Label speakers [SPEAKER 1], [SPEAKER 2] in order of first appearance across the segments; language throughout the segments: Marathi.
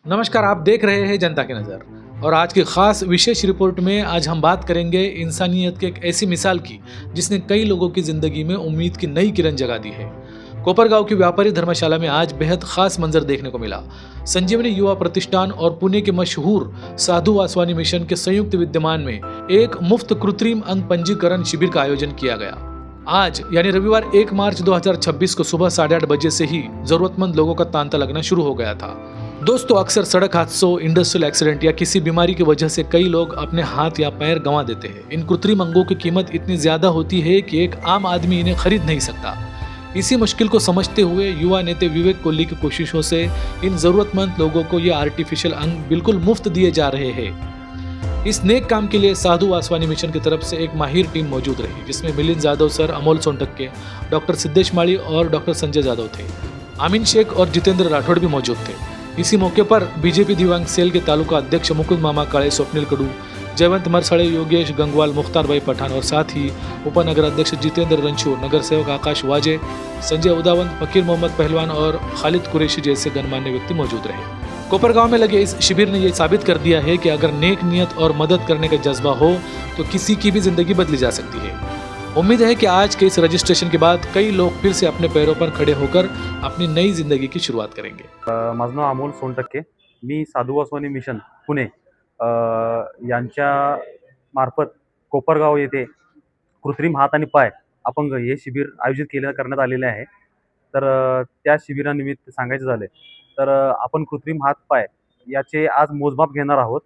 [SPEAKER 1] नमस्कार, आप देख रहे हैं जनता की नज़र। और आज की खास विशेष रिपोर्ट में आज हम बात करेंगे इंसानियत की एक ऐसी मिसाल की जिसने कई लोगों की जिंदगी में उम्मीद की नई किरण जगा दी है। कोपरगांव की व्यापारी धर्मशाला में आज बेहद खास मंजर देखने को मिला। संजीवनी युवा प्रतिष्ठान और पुणे के मशहूर साधु वासवानी मिशन के संयुक्त विद्यमान में एक मुफ्त कृत्रिम अंग पंजीकरण शिविर का आयोजन किया गया। आज यानी रविवार 1 मार्च 2026 को सुबह 8:30 बजे से ही जरूरतमंद लोगों का तांता लगना शुरू हो गया था। दोस्तों, अक्सर सड़क हादसों, इंडस्ट्रियल एक्सीडेंट या किसी बीमारी की वजह से कई लोग अपने हाथ या पैर गंवा देते हैं। इन कृत्रिम अंगों की कीमत इतनी ज्यादा होती है कि एक आम आदमी इन्हें खरीद नहीं सकता। इसी मुश्किल को समझते हुए युवा नेता विवेक कोहली की कोशिशों से इन जरूरतमंद लोगों को ये आर्टिफिशियल अंग बिल्कुल मुफ्त दिए जा रहे हैं। इस नेक काम के लिए साधु वासवानी मिशन की तरफ से एक माहिर टीम मौजूद रही, जिसमें मिलिंद जाधव सर, अमोल सोनटक्के, डॉक्टर सिद्धेश माली और डॉक्टर संजय जाधव थे। आमीन शेख और जितेंद्र राठौड़ भी मौजूद थे। इसी मौके पर बीजेपी दिव्यांग सेल के तालुका अध्यक्ष मुकुंद मामा काळे, स्वप्निल कडू, जयवंत मरसाड़े, योगेश गंगवाल, मुख्तार भाई पठान और साथ ही उपनगर अध्यक्ष जितेंद्र रंछू, नगर सेवक आकाश वाजे, संजय उदावंत, फकीर मोहम्मद पहलवान और खालिद कुरैशी जैसे गणमान्य व्यक्ति मौजूद रहे। कोपरगांव में लगे इस शिविर ने यह साबित कर दिया है कि अगर नेक नियत और मदद करने का जज्बा हो तो किसी की भी जिंदगी बदली जा सकती है। उम्मीद है कि आज के इस रजिस्ट्रेशन के बाद कई लोग फिर से अपने पैरों पर खड़े होकर अपनी नई जिंदगी की शुरुआत करेंगे।
[SPEAKER 2] माझं नाव अमोल सोनटक्के. मी साधु वासवानी मिशन पुणे यांच्या मार्फत कोपरगाव येथे कृत्रिम हात आणि पाय अपंग हे शिबिर आयोजित करण्यात आलेले आहे. तर त्या शिबिरानिमित्त सांगायचं झालं तर आपण कृत्रिम हात पाय याचे आज मोजमाप घेणार आहोत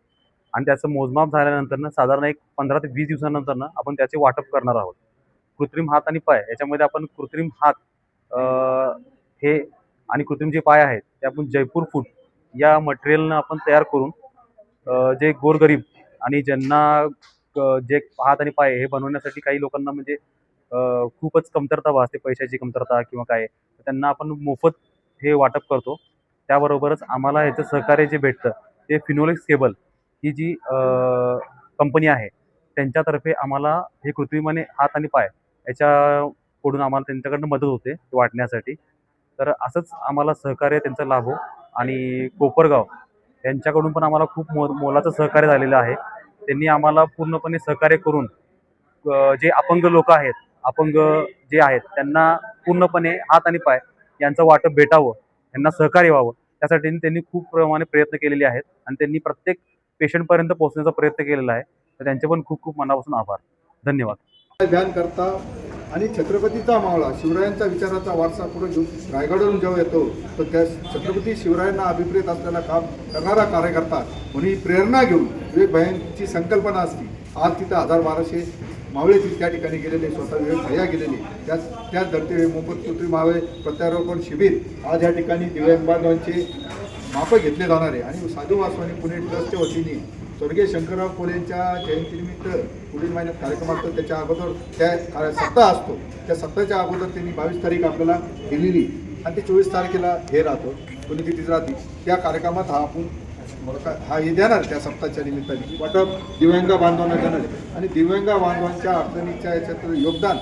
[SPEAKER 2] आणि त्याचं मोजमाप झाल्यानंतर साधारण एक 15 ते 20 दिवसानंतर आपण त्याचे वाटप करणार आहोत. कृत्रिम हात आणि पाय याच्यामध्ये आपण कृत्रिम हात हे आणि कृत्रिम जे पाय आहेत ते आपण जयपूर फूट या मटेरियलनं आपण तयार करून जे गोरगरीब आणि ज्यांना जे हात आणि पाय हे बनवण्यासाठी काही लोकांना म्हणजे खूपच कमतरता भासते, पैशाची कमतरता किंवा काय, त्यांना आपण मोफत हे वाटप करतो. त्याबरोबरच आम्हाला ह्याचं सहकार्य जे भेटतं ते फिनोलेक्स केबल ही जी कंपनी आहे त्यांच्यातर्फे आम्हाला हे कृत्रिमाने हात आणि पाय याच्याकडून आम्हाला त्यांच्याकडनं मदत होते ते वाटण्यासाठी. तर असंच आम्हाला सहकार्य त्यांचा लाभो आणि कोपरगाव यांच्याकडून पण आम्हाला खूप मोलाचं सहकार्य झालेलं आहे. त्यांनी आम्हाला पूर्णपणे सहकार्य करून जे अपंग लोक आहेत, अपंग जे आहेत त्यांना पूर्णपणे हात आणि पाय यांचं वाटप भेटावं, त्यांना सहकार्य व्हावं त्यासाठी त्यांनी खूप प्रमाणे प्रयत्न केलेले आहेत आणि त्यांनी प्रत्येक पेशंटपर्यंत पोहोचण्याचा प्रयत्न केलेला आहे. तर त्यांचे पण खूप खूप मनापासून आभार. धन्यवाद.
[SPEAKER 3] ध्यान करता आणि छत्रपतीचा मावळा शिवरायांचा विचाराचा वारसा पुढे घेऊन रायगडवरून जेव्हा येतो तर त्या छत्रपती शिवरायांना अभिप्रेत असलेला काम करणारा कार्यकर्ता म्हणून प्रेरणा घेऊन विवेक भाईंची संकल्पना असती. आज तिथं 1200 मावळे त्या ठिकाणी गेलेले, स्वतः विवेक भैया गेलेले, त्याच धर्तीवर मोफत कृत्रिम मावळे प्रत्यारोपण शिबिर आज या ठिकाणी दिव्यांग बांधवांचे मापं घेतले जाणार आहे. आणि साधू वासवानी पुणे ट्रस्टच्या वतीने स्वर्गीय शंकरराव कोल्हेंच्या जयंतीनिमित्त पुढील महिन्यात कार्यक्रम असतो. त्याच्या अगोदर त्या सप्ताह असतो, त्या सप्ताहाच्या अगोदर त्यांनी 22 तारीख आपल्याला दिलेली आणि ते 24 तारखेला हे राहतो, पुण्यतिथीच राहते. त्या कार्यक्रमात हा हे देणार, त्या सप्ताहाच्या निमित्ताने वाटप दिव्यांग बांधवांना देणार आहे. आणि दिव्यांग बांधवांच्या अडचणीच्या याच्यात योगदान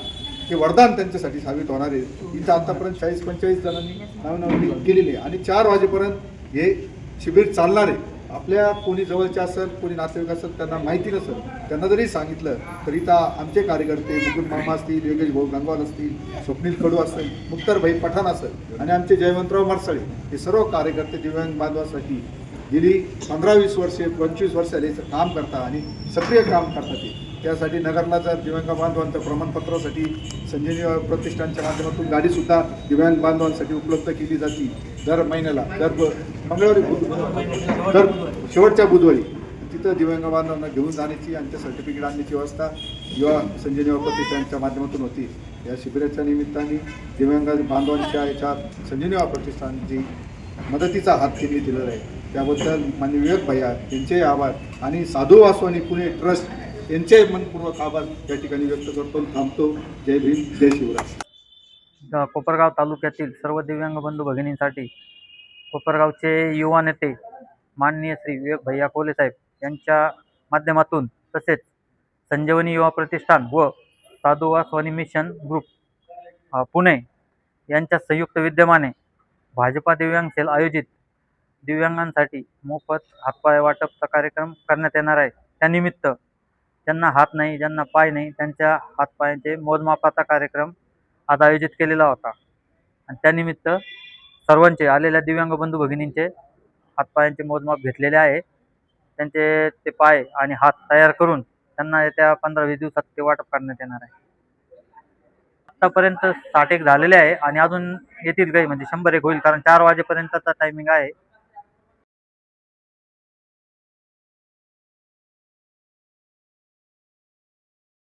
[SPEAKER 3] हे वरदान त्यांच्यासाठी साबित होणार आहे. इथं आतापर्यंत 40-45 जणांनी नावनोंदणी केलेली आहे आणि 4 वाजेपर्यंत हे शिबिर चालणार आहे. आपल्या कोणी जवळचे असेल, कोणी नातेवाईक असेल, त्यांना माहिती नसेल, त्यांना जरी सांगितलं तरी इथं आमचे कार्यकर्ते मुकुंद मामा असतील, योगेश भाऊ गंगवाल असतील, स्वप्नील कडू असेल, मुख्तार भाई पठाण असेल आणि आमचे जयवंतराव मरसाळे हे सर्व कार्यकर्ते दिव्यांग बांधवासाठी गेली 15-20 वर्षे 25 वर्ष झाले काम करतात आणि सक्रिय काम करतात. ते त्यासाठी नगरला जर दिव्यांग बांधवांच्या प्रमाणपत्रासाठी संजीवनी प्रतिष्ठानच्या माध्यमातून गाडीसुद्धा दिव्यांग बांधवांसाठी उपलब्ध केली जाते. दर महिन्याला, दर मंगळवारी, दर शेवटच्या बुधवारी तिथं दिव्यांग बांधवांना घेऊन जाण्याची आणि ते सर्टिफिकेट आणण्याची व्यवस्था युवा संजीवनी प्रतिष्ठानच्या माध्यमातून होती. या शिबिराच्या निमित्ताने दिव्यांग बांधवांच्या याच्यात संजीवनी प्रतिष्ठानची मदतीचा हात त्यांनी दिलेला आहे. त्याबद्दल माननीय विवेक भैया यांचे आभार आणि साधू वासवानी पुणे ट्रस्ट यांचे मनपूर्वक आभार या ठिकाणी व्यक्त करतो. थांबतो. जय भीम, जय शिवराय.
[SPEAKER 4] कोपरगाव तालुक्यातील सर्व दिव्यांग बंधू भगिनींसाठी कोपरगावचे युवा नेते माननीय श्री विवेक भैया कोले साहेब यांच्या माध्यमातून तसेच संजीवनी युवा प्रतिष्ठान व साधु वासवानी मिशन ग्रुप पुणे यांच्या संयुक्त विद्यमाने भाजपा दिव्यांग सेल आयोजित दिव्यांगांसाठी मोफत हातपाय वाटपचा कार्यक्रम करण्यात येणार आहे. त्यानिमित्त ज्यांना हात नाही, ज्यांना पाय नाही, त्यांच्या हातपायांचे मोजमापाचा कार्यक्रम आज आयोजित केलेला होता. आणि त्यानिमित्त सर्वांचे आलेल्या दिव्यांग बंधू भगिनींचे हातपायांचे मोजमाप घेतलेले आहे. त्यांचे ते पाय आणि हात तयार करून त्यांना येत्या 15-20 दिवसात ते वाटप करण्यात येणार आहे. आतापर्यंत 60 एक झालेले आहे आणि अजून येतील काही, म्हणजे 100 एक होईल, कारण 4 वाजेपर्यंतचा टायमिंग आहे.